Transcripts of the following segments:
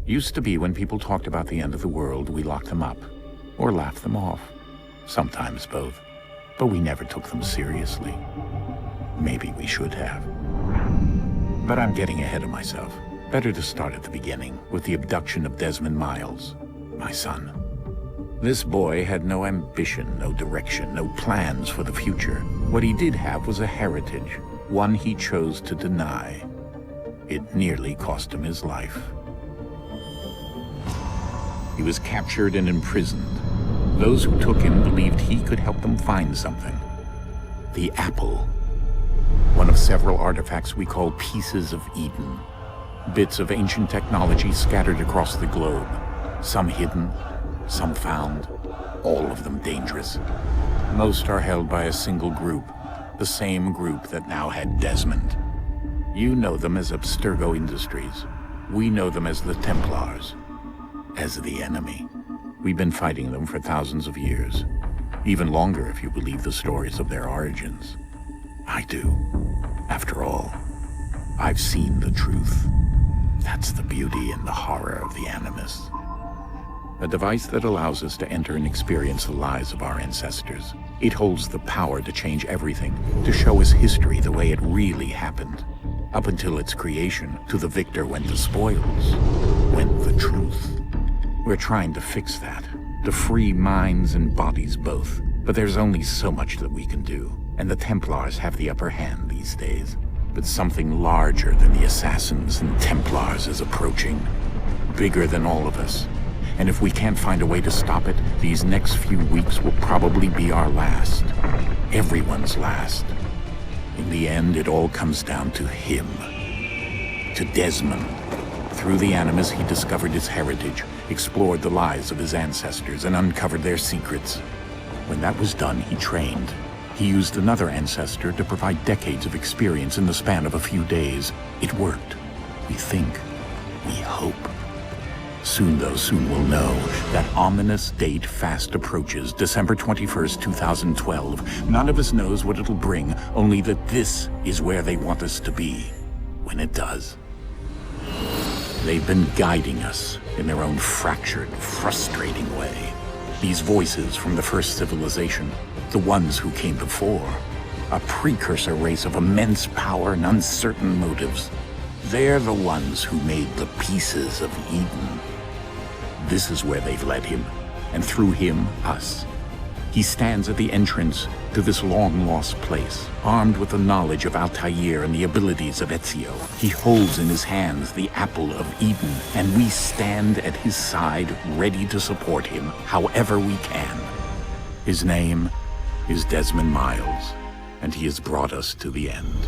Used to be when people talked about the end of the world, we locked them up, or laughed them off. Sometimes both. But we never took them seriously. Maybe we should have. But I'm getting ahead of myself. Better to start at the beginning, with the abduction of Desmond Miles, my son. This boy had no ambition, no direction, no plans for the future. What he did have was a heritage, one he chose to deny. It nearly cost him his life. He was captured and imprisoned. Those who took him believed he could help them find something. The apple. One of several artifacts we call pieces of Eden. Bits of ancient technology scattered across the globe. Some hidden, some found, all of them dangerous. Most are held by a single group, the same group that now had Desmond. You know them as Abstergo Industries. We know them as the Templars, as the enemy. We've been fighting them for thousands of years, even longer if you believe the stories of their origins. I do. After all, I've seen the truth. That's the beauty and the horror of the Animus. A device that allows us to enter and experience the lives of our ancestors. It holds the power to change everything, to show us history the way it really happened. Up until its creation, to the victor went the spoils, went the truth. We're trying to fix that, to free minds and bodies both. But there's only so much that we can do, and the Templars have the upper hand these days. But something larger than the Assassins and Templars is approaching, bigger than all of us. And if we can't find a way to stop it, these next few weeks will probably be our last. Everyone's last. In the end, it all comes down to him. To Desmond. Through the Animus, he discovered his heritage, explored the lives of his ancestors, and uncovered their secrets. When that was done, he trained. He used another ancestor to provide decades of experience in the span of a few days. It worked. We think. We hope. Soon, though, soon we'll know. That ominous date fast approaches, December 21st, 2012. None of us knows what it'll bring, only that this is where they want us to be, when it does. They've been guiding us in their own fractured, frustrating way. These voices from the first civilization, the ones who came before, a precursor race of immense power and uncertain motives. They're the ones who made the pieces of Eden. This is where they've led him, and through him, us. He stands at the entrance to this long-lost place, armed with the knowledge of Altair and the abilities of Ezio. He holds in his hands the apple of Eden, and we stand at his side, ready to support him however we can. His name is Desmond Miles, and he has brought us to the end.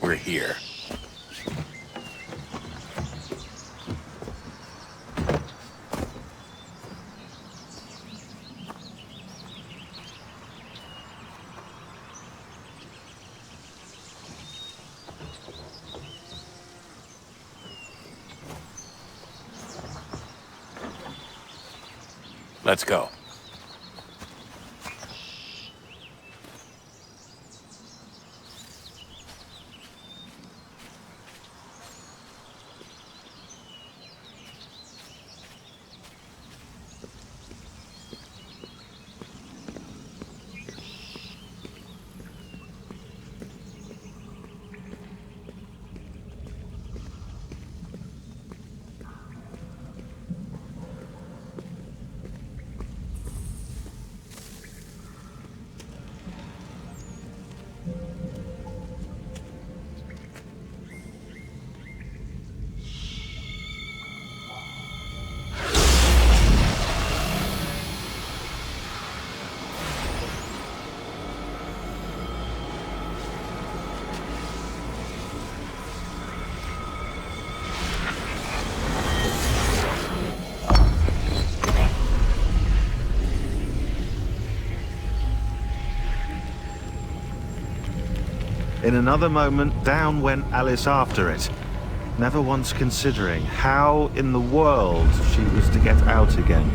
We're here. Let's go. In another moment, down went Alice after it, never once considering how in the world she was to get out again.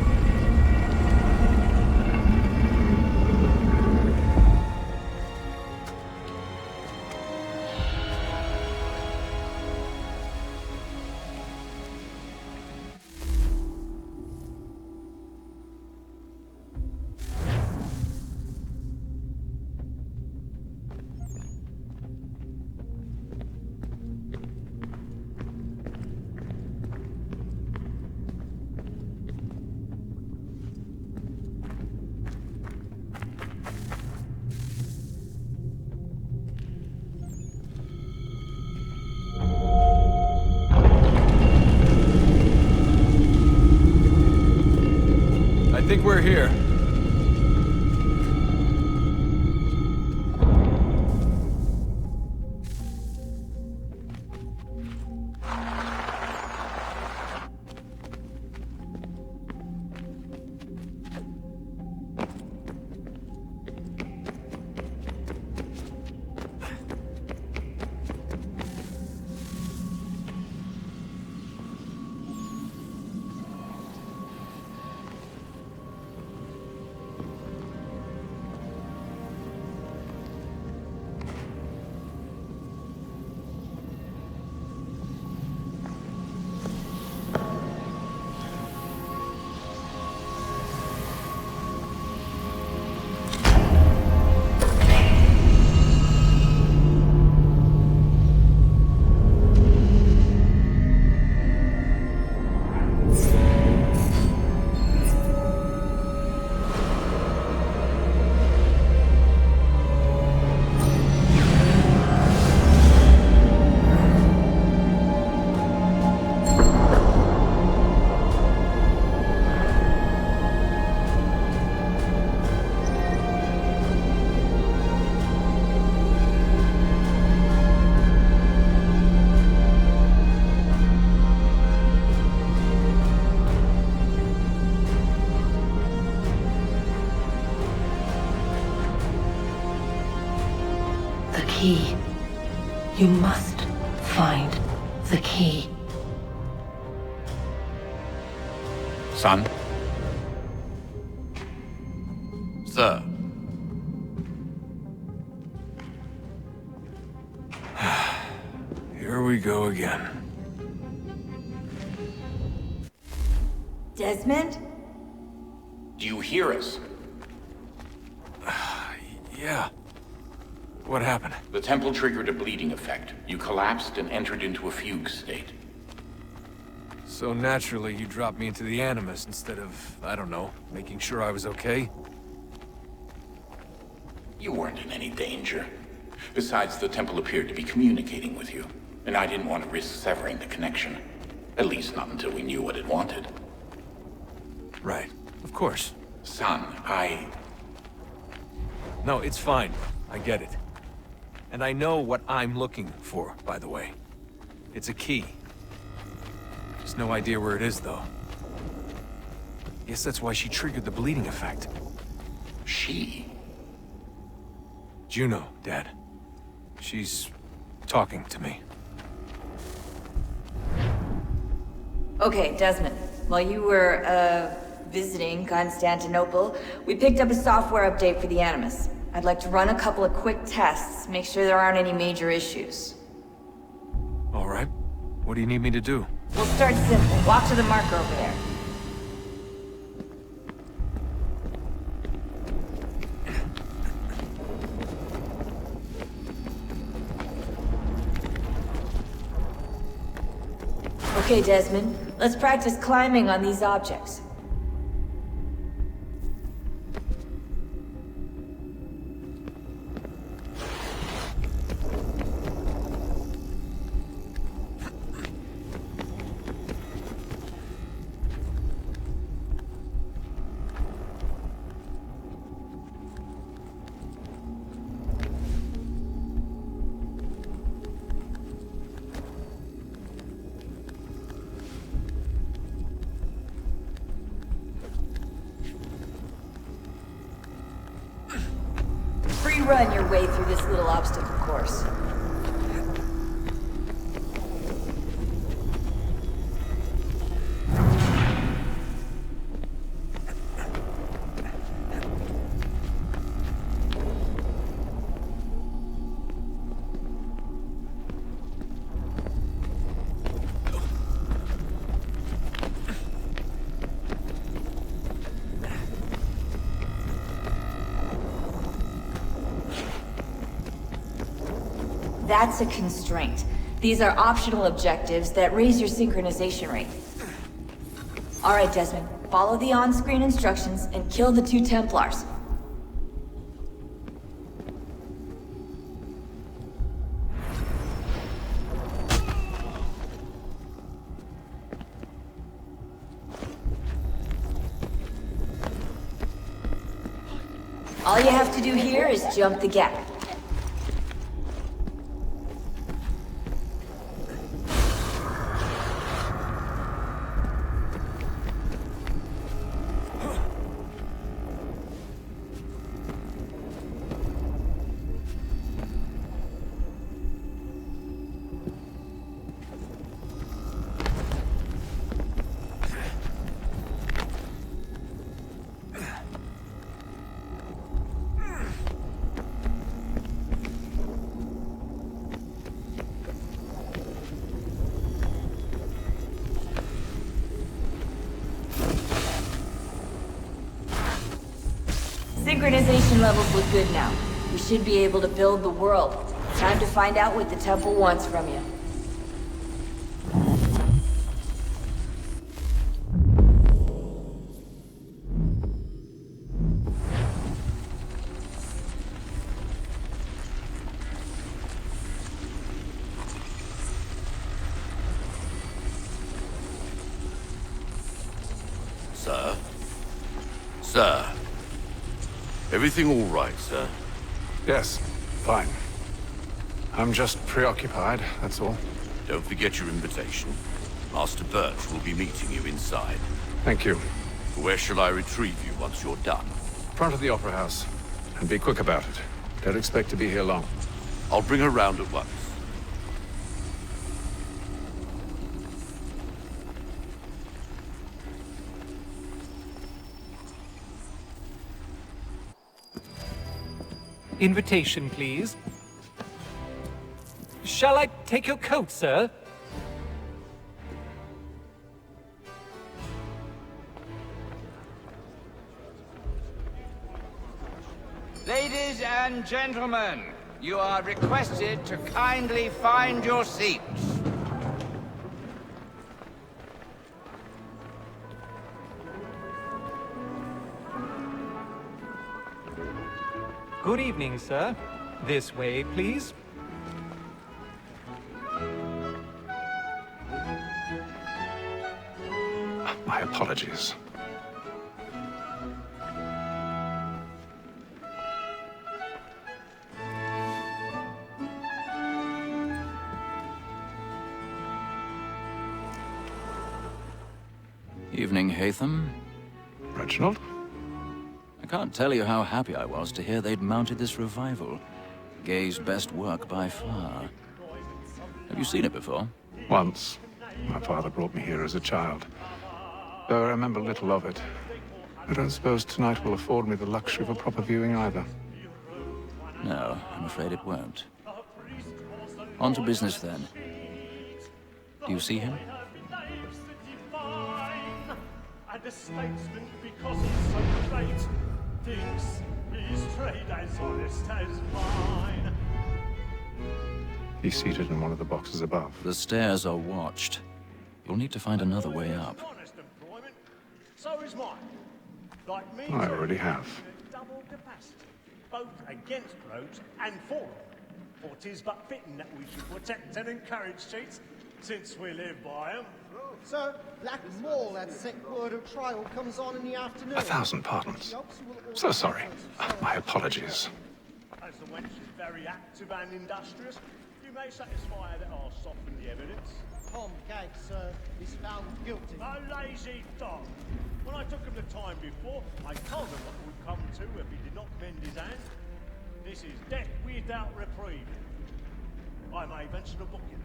I think we're here. The key. You must find the key. Son? Sir. Here we go again. Desmond? Do you hear us? Yeah. What happened? The temple triggered a bleeding effect. You collapsed and entered into a fugue state. So naturally, you dropped me into the Animus instead of, I don't know, making sure I was okay? You weren't in any danger. Besides, the temple appeared to be communicating with you, and I didn't want to risk severing the connection. At least not until we knew what it wanted. Right. Of course. Son, No, it's fine. I get it. And I know what I'm looking for, by the way. It's a key. Just no idea where it is, though. Guess that's why she triggered the bleeding effect. She? Juno, Dad. She's talking to me. Okay, Desmond. While you were, visiting Constantinople, we picked up a software update for the Animus. I'd like to run a couple of quick tests, make sure there aren't any major issues. All right. What do you need me to do? We'll start simple. Walk to the marker over there. Okay, Desmond. Let's practice climbing on these objects. run your way through this little obstacle course. That's a constraint. These are optional objectives that raise your synchronization rate. Alright, Desmond. Follow the on-screen instructions and kill the 2 Templars. All you have to do here is jump the gap. Synchronization levels look good now. We should be able to build the world. Time to find out what the temple wants from you. Sir? Sir? Everything all right, sir? Yes, fine. I'm just preoccupied, that's all. Don't forget your invitation. Master Birch will be meeting you inside. Thank you. Where shall I retrieve you once you're done? Front of the Opera House. And be quick about it. Don't expect to be here long. I'll bring her round at once. Invitation, please. Shall I take your coat, sir? Ladies and gentlemen, you are requested to kindly find your seats. Good evening, sir. This way, please. My apologies. Evening, Haytham. Reginald? I can't tell you how happy I was to hear they'd mounted this revival. Gay's best work by far. Have you seen it before? Once. My father brought me here as a child. Though I remember little of it. I don't suppose tonight will afford me the luxury of a proper viewing either. No, I'm afraid it won't. On to business then. Do you see him? And a statesman, because he's so great, thinks his trade as honest as mine. He's seated in one of the boxes above. The stairs are watched. You'll need to find another way up. Honest employment, so is mine. Like me, I already have. double capacity, both against roads and for them. For 'tis but fitting that we should protect and encourage cheats, since we live by them. Sir, Black Mall, that sick word of trial comes on in the afternoon. 1,000 pardons. So sorry. My apologies. As the wench is very active and industrious, you may satisfy her that I'll soften the evidence. Tom Gaggs, sir, is found guilty. A lazy dog. When I took him the time before, I told him what would come to if he did not mend his hand. This is death without reprieve. I may venture to book you.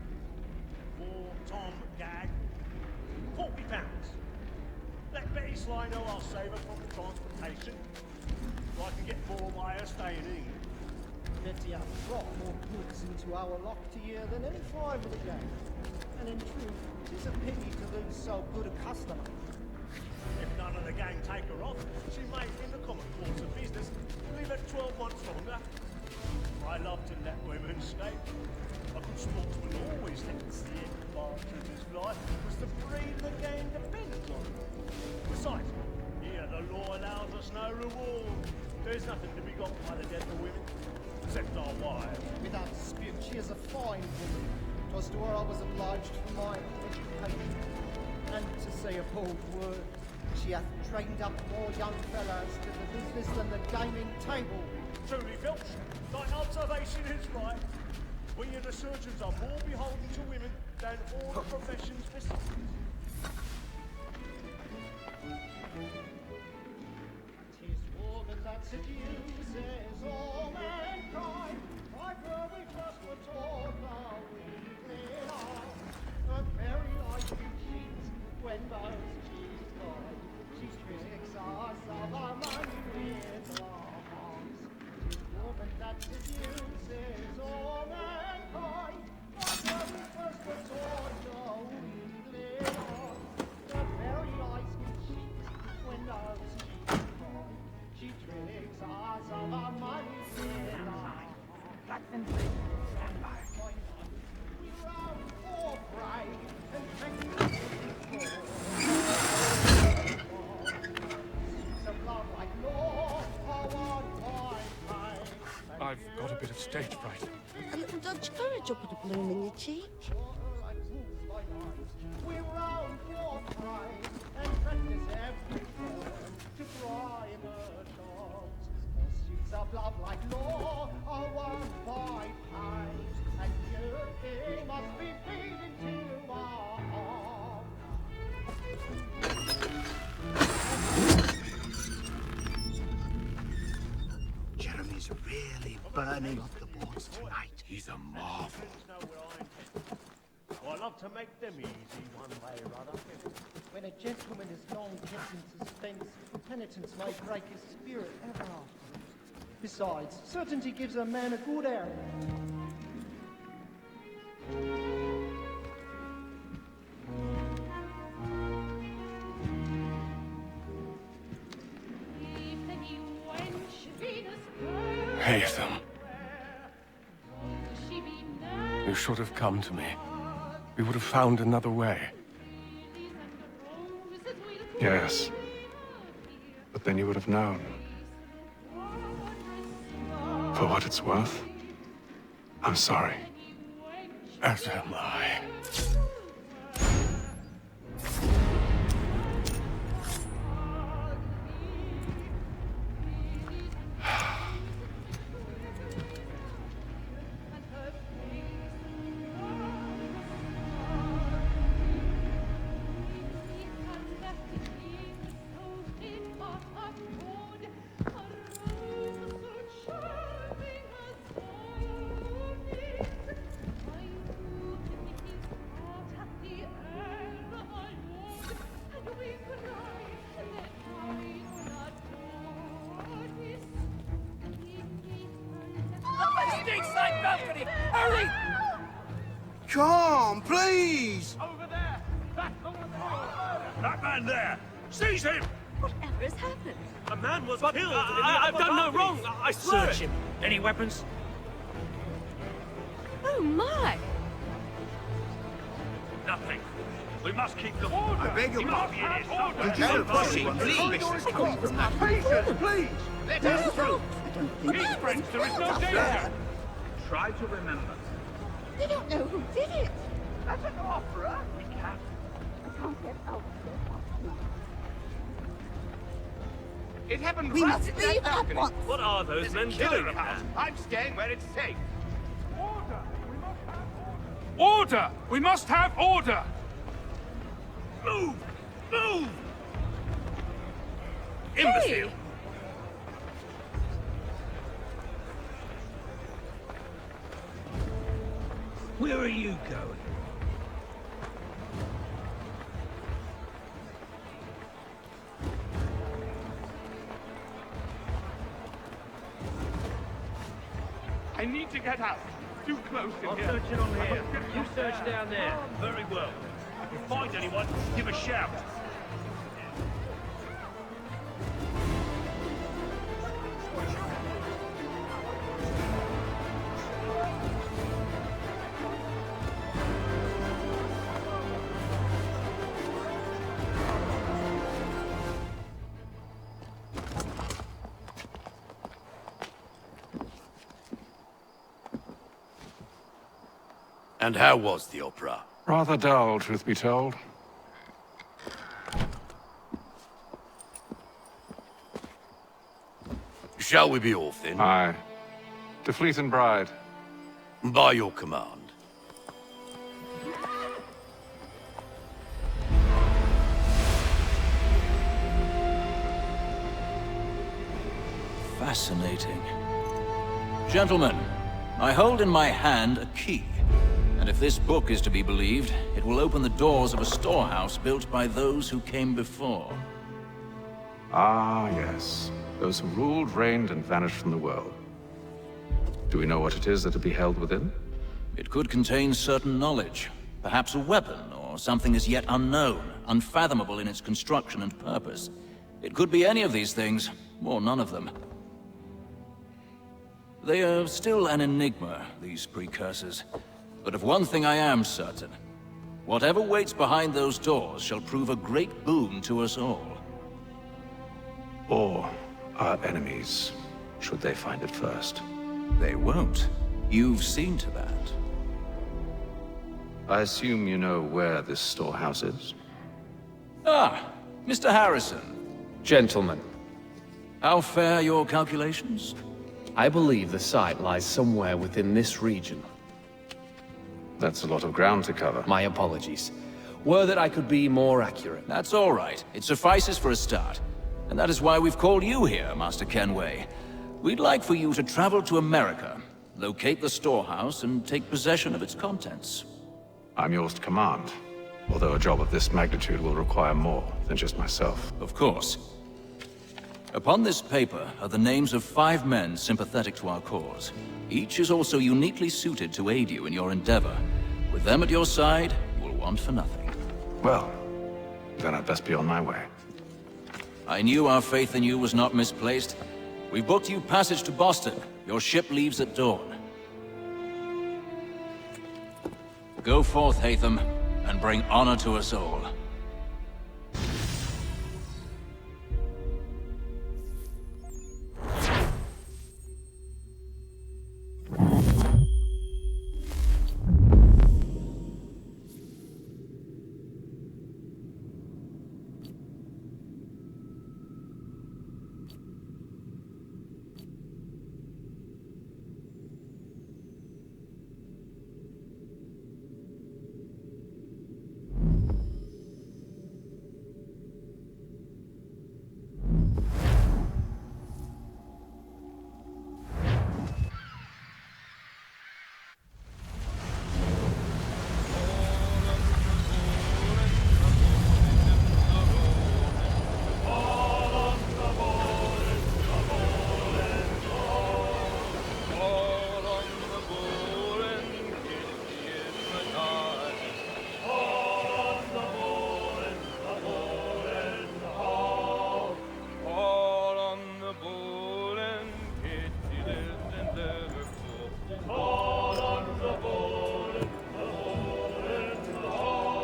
For Tom Gag, £40. Let Betty Sly know I'll save her from the transportation, so I can get more by her staying in England. Betty has brought more goods into our lock to year than any five of the gang. And in truth, it is a pity to lose so good a customer. If none of the gang take her off, she may, in the common course of business, leave her 12 months longer. I love to let women escape. A good sportsman always lets the end partridge's life, was the breed the game depends on. Besides, here the law allows us no reward. There's nothing to be got by the death of women, except our wives. Without dispute, she is a fine woman. 'Twas to her I was obliged for my education. And to say a bold word, she hath trained up more young fellas to the business than the gaming table. Truly, Filch, thine observation is right. We and the surgeons are more beholden to women than all the professions besides. Tis woman that seduces all mankind. By her we first were taught the weakling eye. Her very life we cheat when most she's gone. She tricks us of our money with lies. Tis woman that seduces all mankind. By her we first were taught the weakling eye. Her very life we cheat when most she's gone. She tricks us of our money with lies. That's in stand by. We round for pride and take I've got a bit of stage fright. A little Dutch courage will put a bloom in your cheek. We round for pride and practice every form to bribe the dogs. Pursuits of love like law are won by pipes, and you must be paid into our arms. Jeremy's really burning up the boards tonight. He's a marvel. I love to make them easy one way or other. When a gentleman is long kept in suspense, penitence may break his spirit ever after. Besides, certainty gives a man a good air. Haytham. You should have come to me. We would have found another way. Yes. But then you would have known. For what it's worth, I'm sorry. As am I. Hurry! Come, please! Over there! That man there! Seize him! Whatever has happened? A man was killed. I've done no wrong. I swear. Search him. Any weapons? Oh my! Nothing. We must keep them. I beg your pardon. Did No pushing, please! Patience, please! Let us through! Keep friends, there is no danger! Try to remember. They don't know who did it. That's an opera. We can. I can't get out of It happened We right must in that leave at balcony. once. What are those There's men a killer doing? about. I'm staying where it's safe. Order! We must have order! Move! Move! Imbecile! Where are you going? I need to get out. Too close in I'm here. searching on here. You search down there. Very well. If you find anyone, give a shout. And how was the opera? Rather dull, truth be told. Shall we be off then? Aye. To Fleet and Bride. By your command. Fascinating. Gentlemen, I hold in my hand a key. And if this book is to be believed, it will open the doors of a storehouse built by those who came before. Ah, yes. Those who ruled, reigned, and vanished from the world. Do we know what it is that will be held within? It could contain certain knowledge. Perhaps a weapon, or something as yet unknown, unfathomable in its construction and purpose. It could be any of these things, or none of them. They are still an enigma, these precursors. But of one thing I am certain. Whatever waits behind those doors shall prove a great boon to us all. Or our enemies, should they find it first. They won't. You've seen to that. I assume you know where this storehouse is? Ah, Mr. Harrison. Gentlemen, How fare your calculations? I believe the site lies somewhere within this region. That's a lot of ground to cover. My apologies. Were that I could be more accurate. That's all right. It suffices for a start. And that is why we've called you here, Master Kenway. We'd like for you to travel to America, locate the storehouse, and take possession of its contents. I'm yours to command. Although a job of this magnitude will require more than just myself. Of course. Upon this paper are the names of 5 men sympathetic to our cause. Each is also uniquely suited to aid you in your endeavor. With them at your side, you will want for nothing. Well, then I'd best be on my way. I knew our faith in you was not misplaced. We booked you passage to Boston. Your ship leaves at dawn. Go forth, Hatham, and bring honor to us all.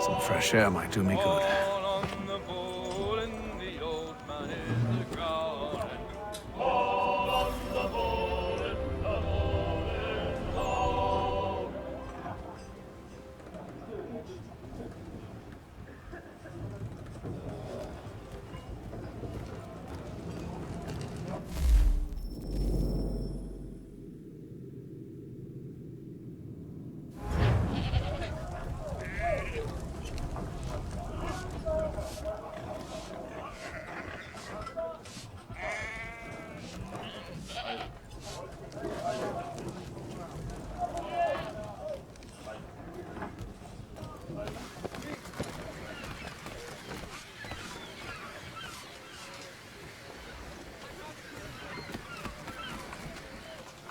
Some fresh air might do me good.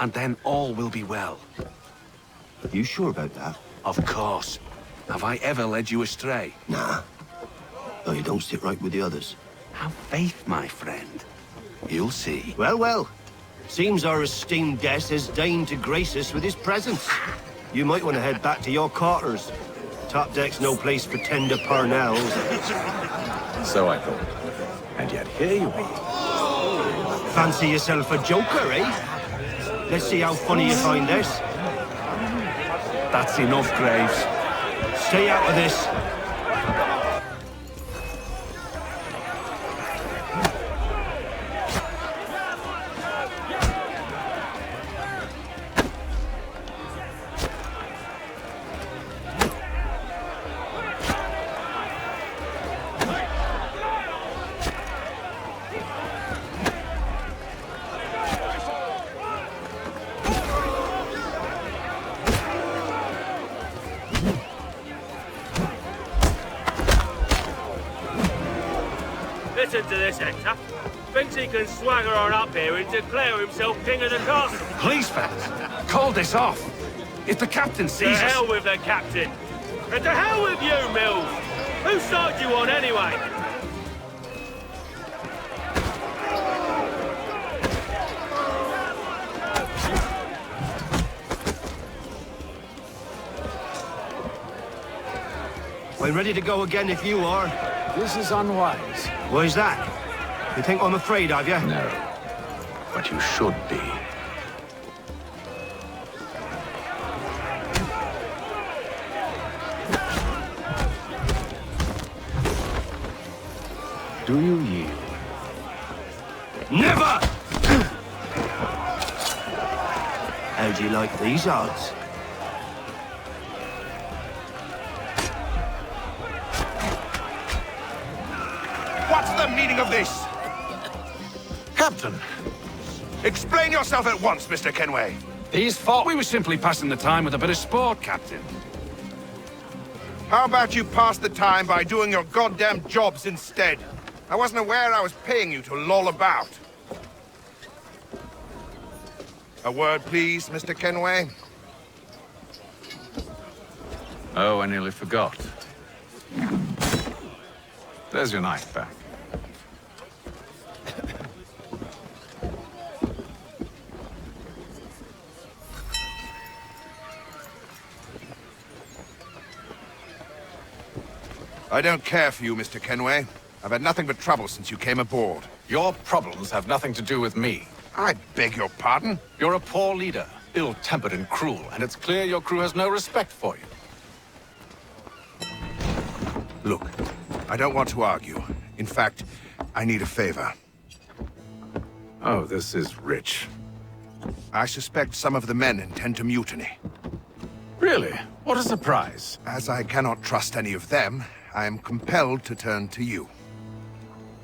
and then all will be well. You sure about that? Of course. Have I ever led you astray? Nah. No, you don't sit right with the others. Have faith, my friend. You'll see. Well, well. Seems our esteemed guest has deigned to grace us with his presence. You might want to head back to your quarters. Top deck's no place for tender parnells. So I thought. And yet here you are. Fancy yourself a joker, eh? Let's see how funny you find this. That's enough, Graves. Stay out of this. Listen to this, Hector. Thinks he can swagger on up here and declare himself king of the castle. Please, fellas, call this off. If the captain To sees hell us... with the captain. And to hell with you, Mills. Whose side you on, anyway? I'm ready to go again if you are. This is unwise. Why's that? You think I'm afraid of you? No. But you should be. Do you yield? Never! How do you like these odds? What's the meaning of this? Captain! Explain yourself at once, Mr. Kenway. These thought we were simply passing the time with a bit of sport, Captain. How about you pass the time by doing your goddamn jobs instead? I wasn't aware I was paying you to loll about. A word, please, Mr. Kenway. Oh, I nearly forgot. There's your knife back. I don't care for you, Mr. Kenway. I've had nothing but trouble since you came aboard. Your problems have nothing to do with me. I beg your pardon? You're a poor leader, ill-tempered and cruel, and it's clear your crew has no respect for you. Look, I don't want to argue. In fact, I need a favor. Oh, this is rich. I suspect some of the men intend to mutiny. Really? What a surprise. As I cannot trust any of them, I am compelled to turn to you.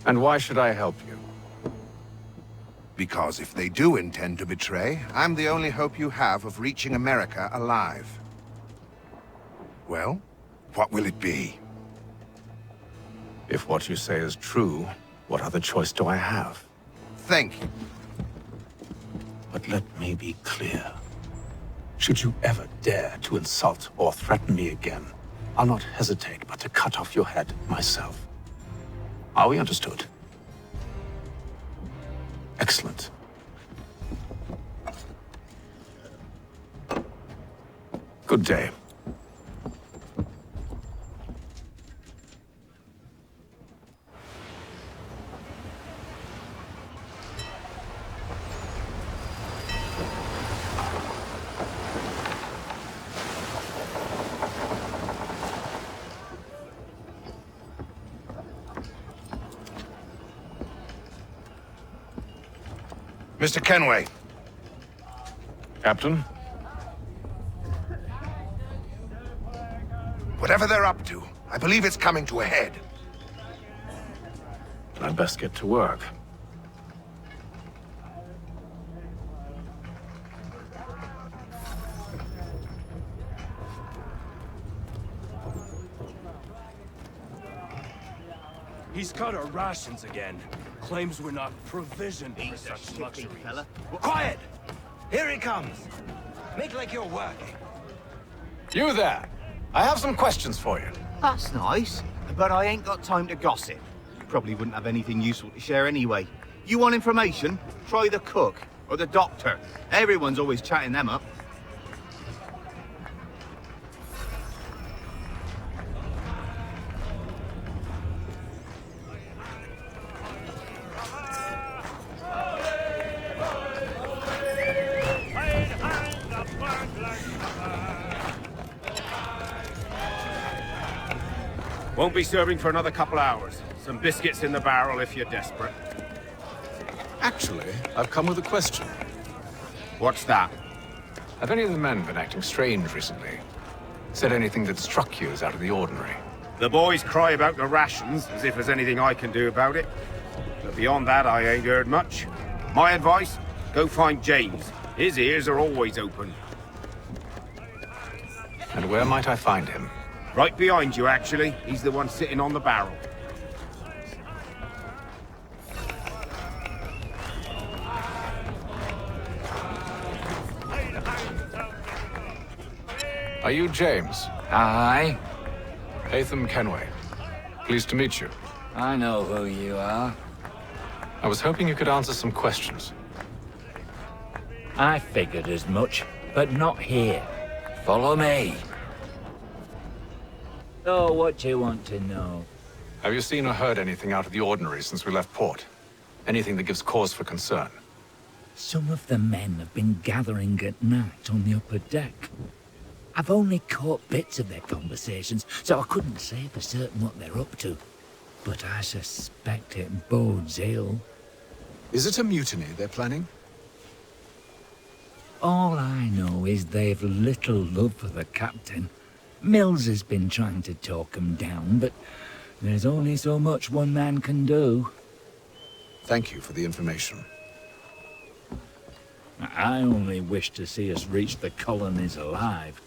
And why should I help you? Because if they do intend to betray, I'm the only hope you have of reaching America alive. Well, what will it be? If what you say is true, what other choice do I have? Thank you. But let me be clear. Should you ever dare to insult or threaten me again, I'll not hesitate but to cut off your head myself. Are we understood? Excellent. Good day. Mr. Kenway. Captain? Whatever they're up to, I believe it's coming to a head. I'd best get to work. He's cut our rations again. Claims we're not provisioned for such luxuries. fella. Quiet! Here he comes. Make like you're working. You there. I have some questions for you. That's nice, but I ain't got time to gossip. Probably wouldn't have anything useful to share anyway. You want information? Try the cook or the doctor. Everyone's always chatting them up. Won't be serving for another couple hours. Some biscuits in the barrel if you're desperate. Actually, I've come with a question. What's that? Have any of the men been acting strange recently? Said anything that struck you as out of the ordinary? The boys cry about the rations, as if there's anything I can do about it. But beyond that, I ain't heard much. My advice? Go find James. His ears are always open. And where might I find him? Right behind you, actually. He's the one sitting on the barrel. Are you James? Aye. Hatham Kenway. Pleased to meet you. I know who you are. I was hoping you could answer some questions. I figured as much, but not here. Follow me. So, what do you want to know? Have you seen or heard anything out of the ordinary since we left port? Anything that gives cause for concern? Some of the men have been gathering at night on the upper deck. I've only caught bits of their conversations, so I couldn't say for certain what they're up to. But I suspect it bodes ill. Is it a mutiny they're planning? All I know is they've little love for the captain. Mills has been trying to talk him down, but there's only so much one man can do. Thank you for the information. I only wish to see us reach the colonies alive.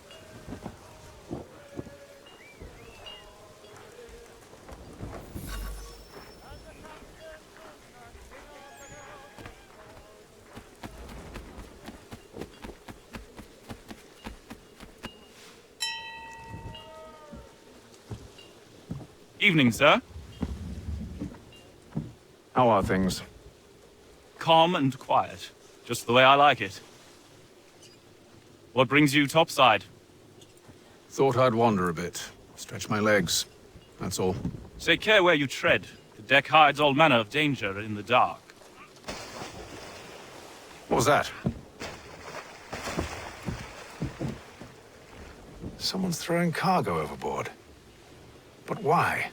Evening, sir. How are things? Calm and quiet. Just the way I like it. What brings you topside? Thought I'd wander a bit. Stretch my legs. That's all. Take care where you tread. The deck hides all manner of danger in the dark. What was that? Someone's throwing cargo overboard. But why?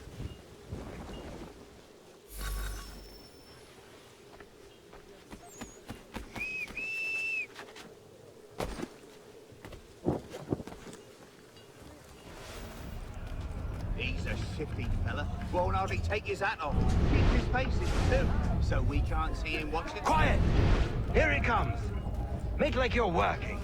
He's a shifty fella. Won't hardly take his hat off. Keeps his faces too, so we can't see him watching. Quiet! Here he comes. Make like you're working.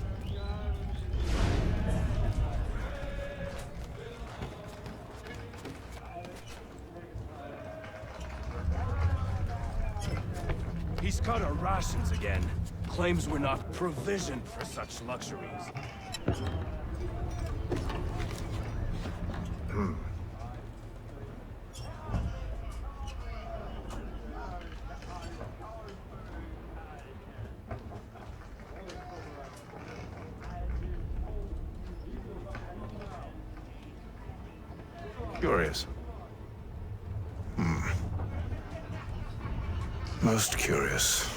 He's cut our rations again. Claims we're not provisioned for such luxuries. Curious. Most curious.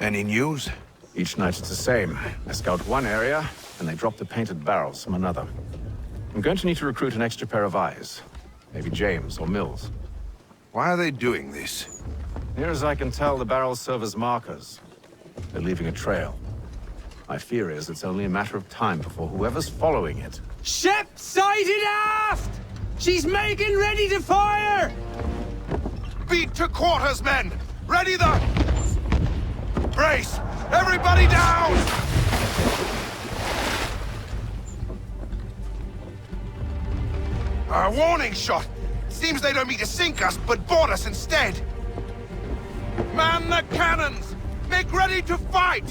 Any news? Each night it's the same. I scout one area, and they drop the painted barrels from another. I'm going to need to recruit an extra pair of eyes. Maybe James or Mills. Why are they doing this? Near as I can tell, the barrels serve as markers. They're leaving a trail. My fear is it's only a matter of time before whoever's following it... Ship sighted aft! She's making ready to fire! Beat to quarters, men! Ready the... Brace! Everybody down! A warning shot! Seems they don't mean to sink us, but board us instead! Man the cannons! Make ready to fight!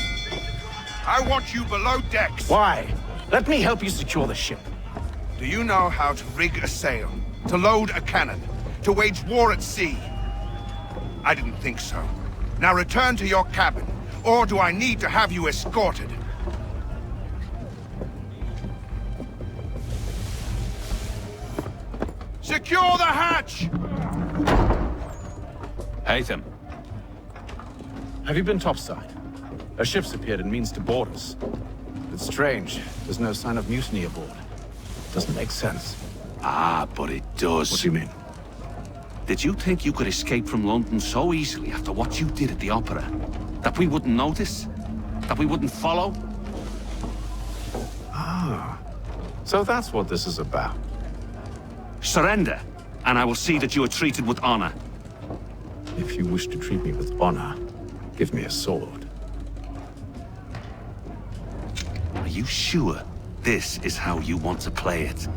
I want you below decks. Why? Let me help you secure the ship. Do you know how to rig a sail? To load a cannon? To wage war at sea? I didn't think so. Now return to your cabin, or do I need to have you escorted? Secure the hatch! Haytham. Have you been topside? A ship's appeared and means to board us. It's strange. There's no sign of mutiny aboard. Doesn't make sense. Ah, but it does. What do you mean? Did you think you could escape from London so easily after what you did at the Opera? That we wouldn't notice? That we wouldn't follow? Ah. So that's what this is about. Surrender, and I will see that you are treated with honor. If you wish to treat me with honor, give me a sword. Are you sure this is how you want to play it?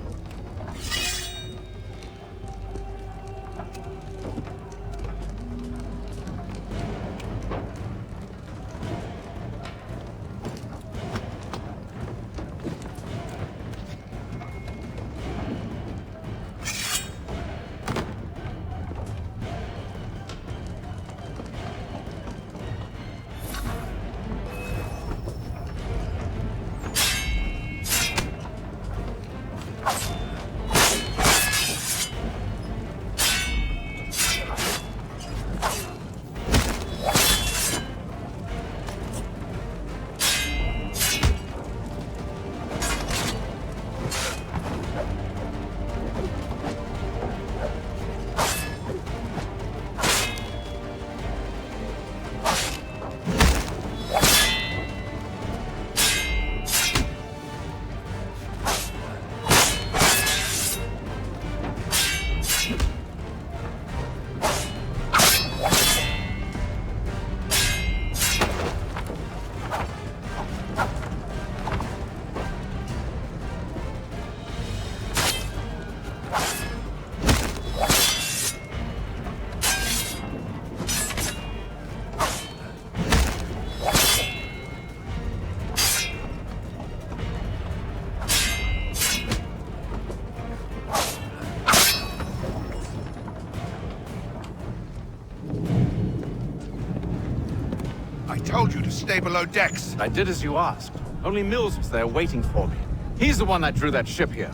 Told you to stay below decks. I did as you asked. Only Mills was there waiting for me. He's the one that drew that ship here.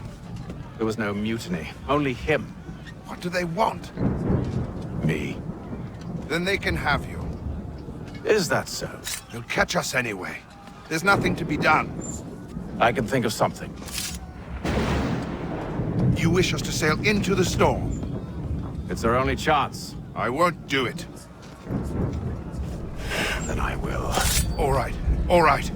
There was no mutiny, only him. What do they want? Me. Then they can have you. Is that so? They'll catch us anyway. There's nothing to be done. I can think of something. You wish us to sail into the storm? It's our only chance. I won't do it. Then I will. All right, all right.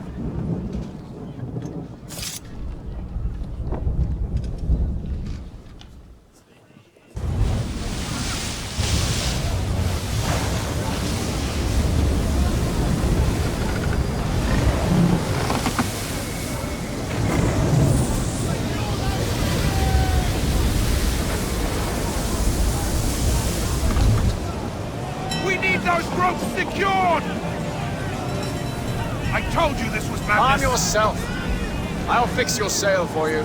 We need those ropes secured! I told you this was madness! Arm yourself! I'll fix your sail for you.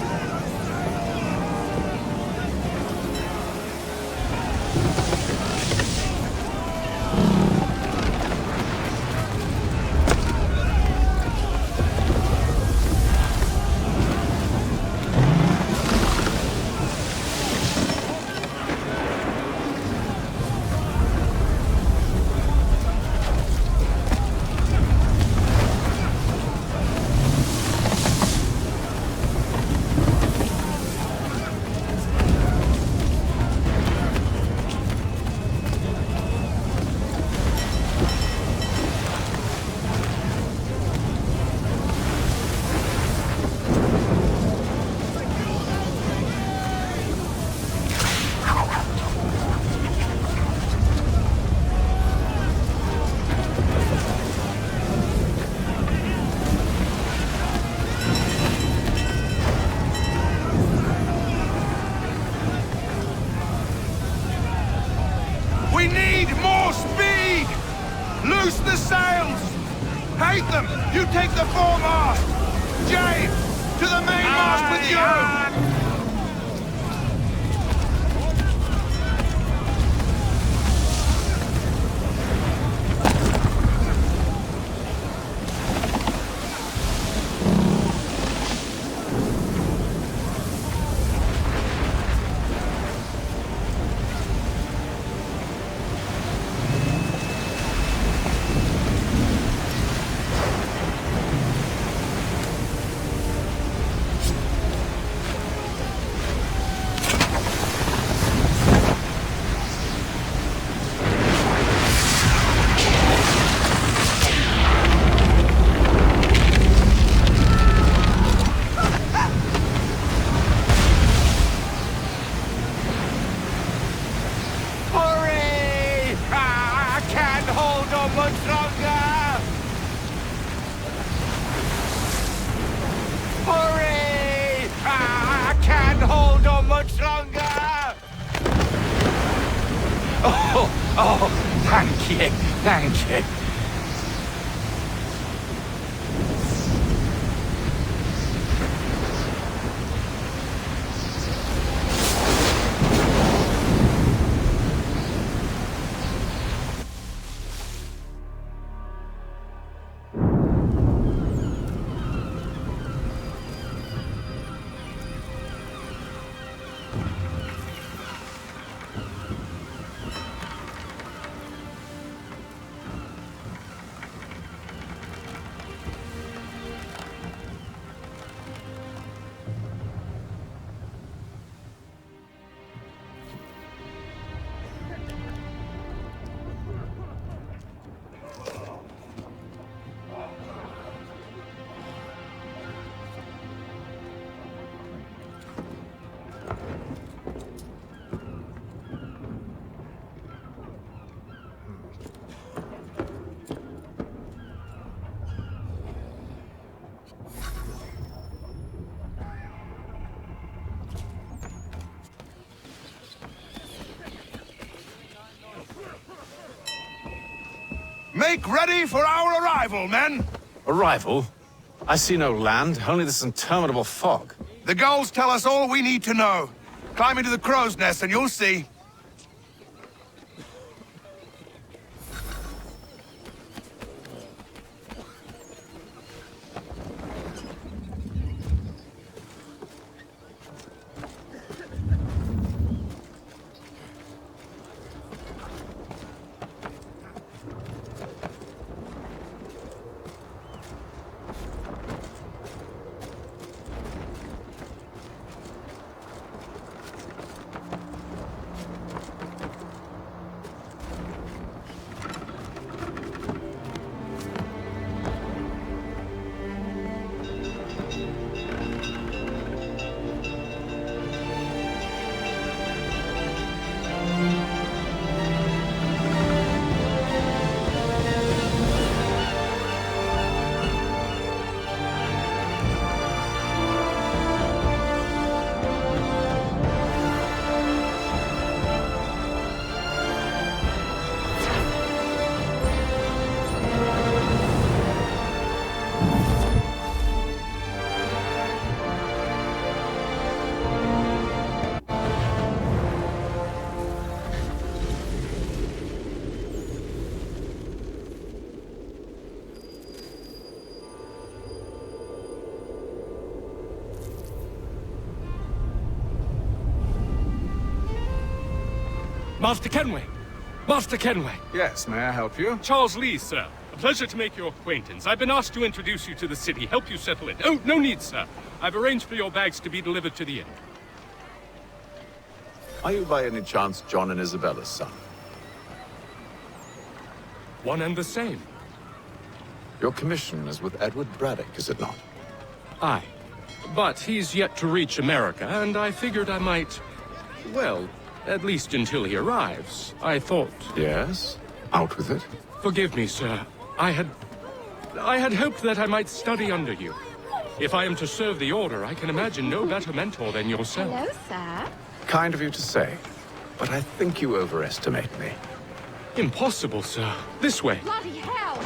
Oh, thank you, thank you. Make ready for our arrival, men! Arrival? I see no land, only this interminable fog. The gulls tell us all we need to know. Climb into the crow's nest and you'll see. Master Kenway! Master Kenway! Yes, may I help you? Charles Lee, sir. A pleasure to make your acquaintance. I've been asked to introduce you to the city, help you settle in. Oh, no need, sir. I've arranged for your bags to be delivered to the inn. Are you by any chance John and Isabella's son? One and the same. Your commission is with Edward Braddock, is it not? Aye. But he's yet to reach America, and I figured I might... well, at least until he arrives. I thought... Yes? Out with it. Forgive me, sir. I had hoped that I might study under you. If I am to serve the Order, I can imagine no better mentor than yourself. Hello, sir. Kind of you to say, but I think you overestimate me. Impossible, sir. This way. Bloody hell!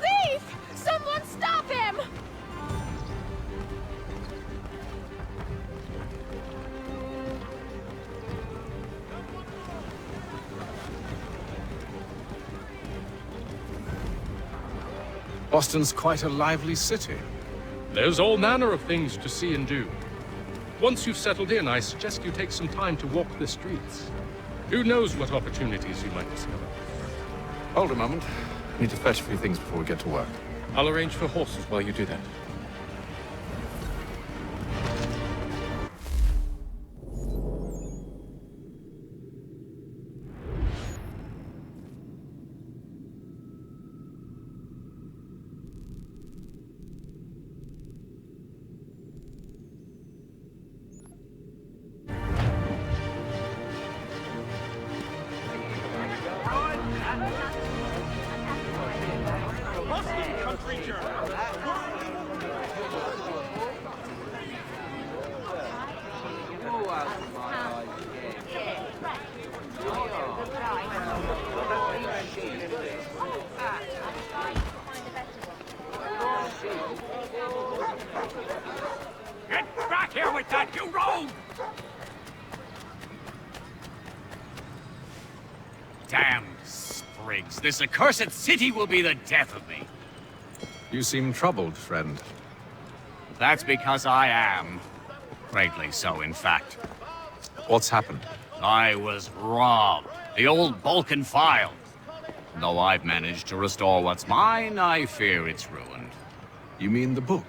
Thief! Someone stop him! Boston's quite a lively city. There's all manner of things to see and do. Once you've settled in, I suggest you take some time to walk the streets. Who knows what opportunities you might discover. Hold a moment. I need to fetch a few things before we get to work. I'll arrange for horses while you do that. rogue! Damn sprigs. This accursed city will be the death of me. You seem troubled, friend. That's because I am. Greatly so, in fact. What's happened? I was robbed. The old Balkan file. Though I've managed to restore what's mine, I fear it's ruined. You mean the book?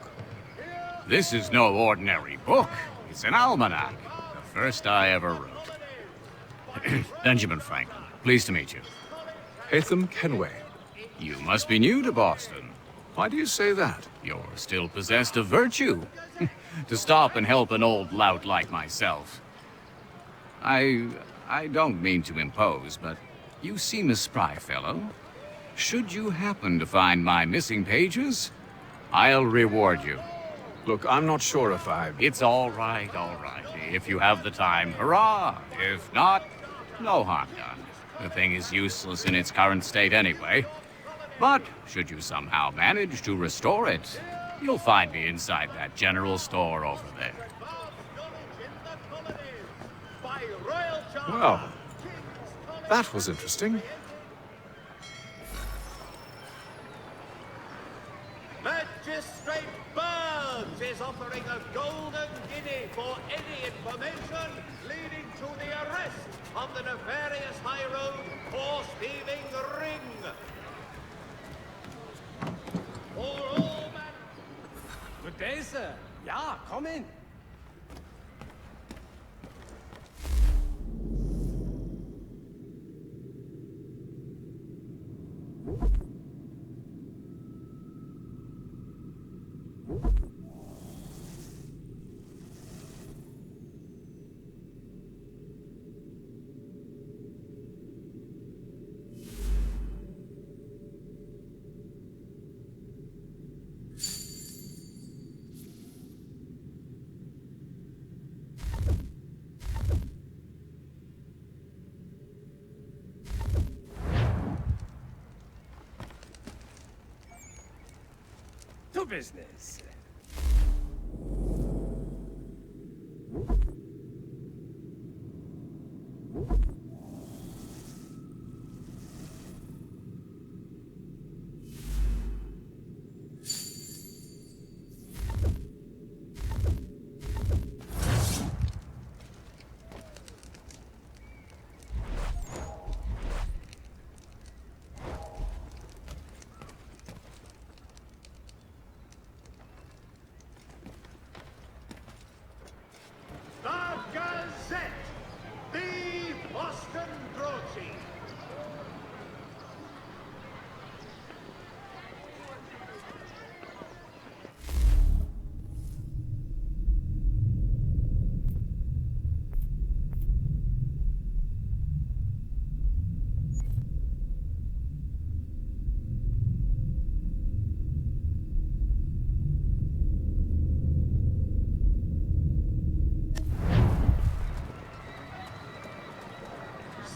This is no ordinary book. It's an almanac. The first I ever wrote. Benjamin Franklin, pleased to meet you. Hatham Kenway. You must be new to Boston. Why do you say that? You're still possessed of virtue. To stop and help an old lout like myself. I don't mean to impose, but you seem a spry fellow. Should you happen to find my missing pages, I'll reward you. Look, I'm not sure if It's all right, all right. If you have the time, hurrah! If not, no harm done. The thing is useless in its current state anyway. But should you somehow manage to restore it, you'll find me inside that general store over there. Well, that was interesting. Magistrate Burns is offering a golden guinea for any information leading to the arrest of the nefarious high road horse-thieving ring. For all man... Good day, sir. Yeah, come in. To business.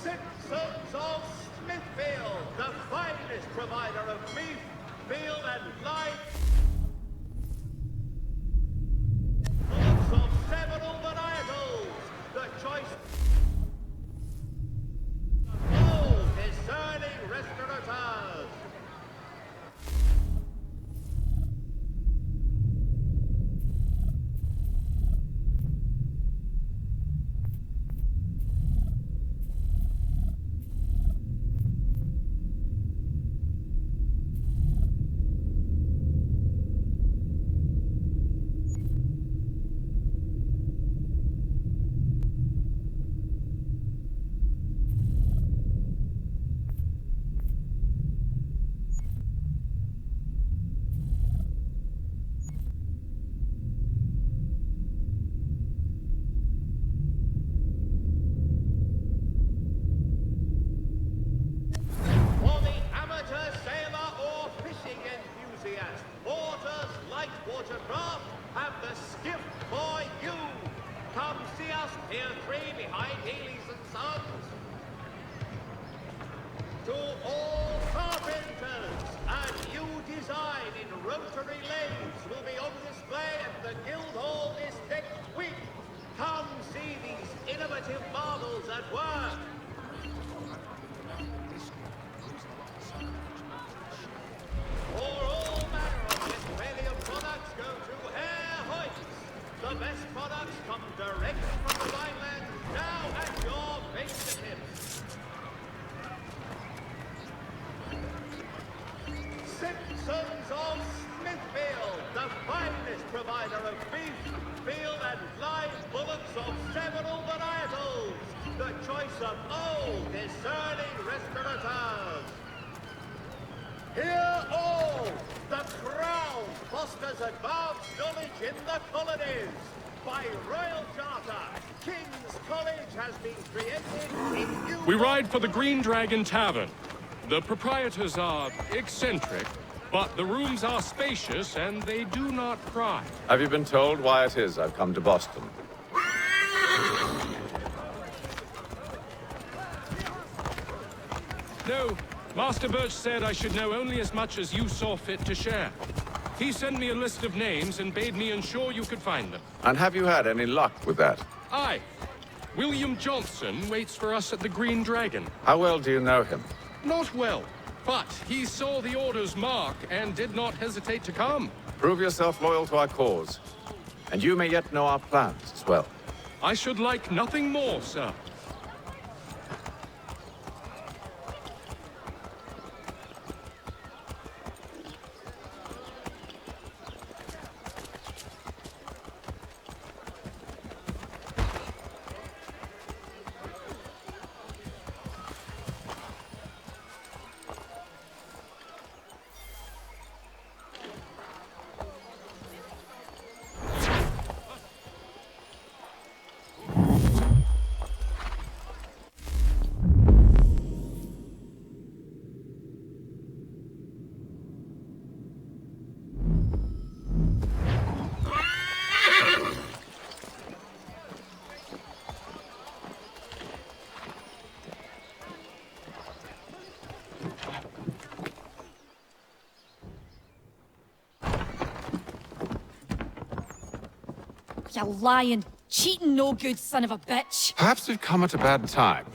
Citizens of Smithfield, the finest provider of beef, veal, and life. Lots of several varietals. The choice of all discerning restaurateurs. Rotary lathes will be on display at the Guildhall this next week. Come at work. For all manner of Westphalian products go to Herr Hoyt. The best products come direct from the Rhineland, now at your fingertips. Simpsons of Smithfield, the finest provider of beef, veal and live bullocks of several varietals. The choice of old, discerning restaurateurs. Hear all! The Crown fosters advanced knowledge in the colonies. By royal charter, King's College has been created in New... We ride for the Green Dragon Tavern. The proprietors are eccentric, but the rooms are spacious and they do not cry. Have you been told why it is I've come to Boston? No, Master Birch said I should know only as much as you saw fit to share. He sent me a list of names and bade me ensure you could find them. And have you had any luck with that? Aye. William Johnson waits for us at the Green Dragon. How well do you know him? Not well, but he saw the order's mark and did not hesitate to come. Prove yourself loyal to our cause, and you may yet know our plans as well. I should like nothing more, sir. You lying, cheating, no good son of a bitch. Perhaps we've come at a bad time.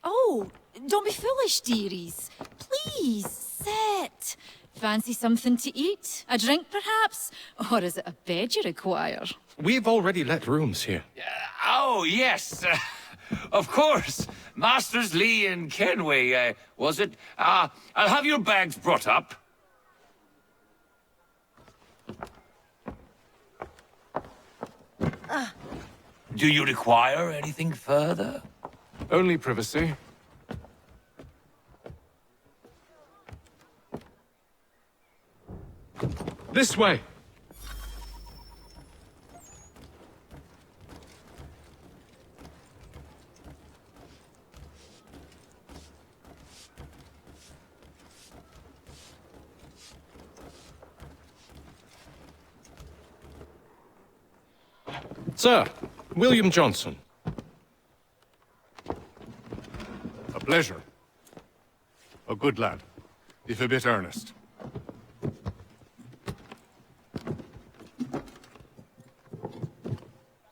Oh, don't be foolish, dearies. Please, sit. Fancy something to eat? A drink, perhaps? Or is it a bed you require? We've already let rooms here. Oh, yes. Of course. Masters Lee and Kenway, was it? I'll have your bags brought up. Do you require anything further? Only privacy. This way. Sir, William Johnson. A pleasure. A good lad, if a bit earnest.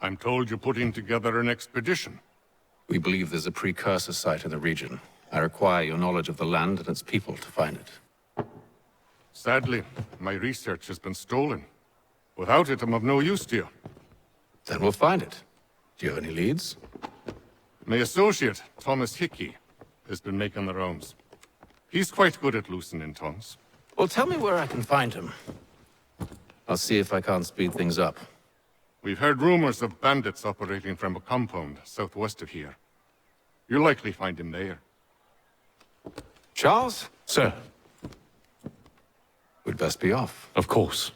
I'm told you're putting together an expedition. We believe there's a precursor site in the region. I require your knowledge of the land and its people to find it. Sadly, my research has been stolen. Without it, I'm of no use to you. Then we'll find it. Do you have any leads? My associate, Thomas Hickey, has been making the rounds. He's quite good at loosening tongues. Well, tell me where I can find him. I'll see if I can't speed things up. We've heard rumors of bandits operating from a compound southwest of here. You'll likely find him there. Charles? Sir. We'd best be off. Of course.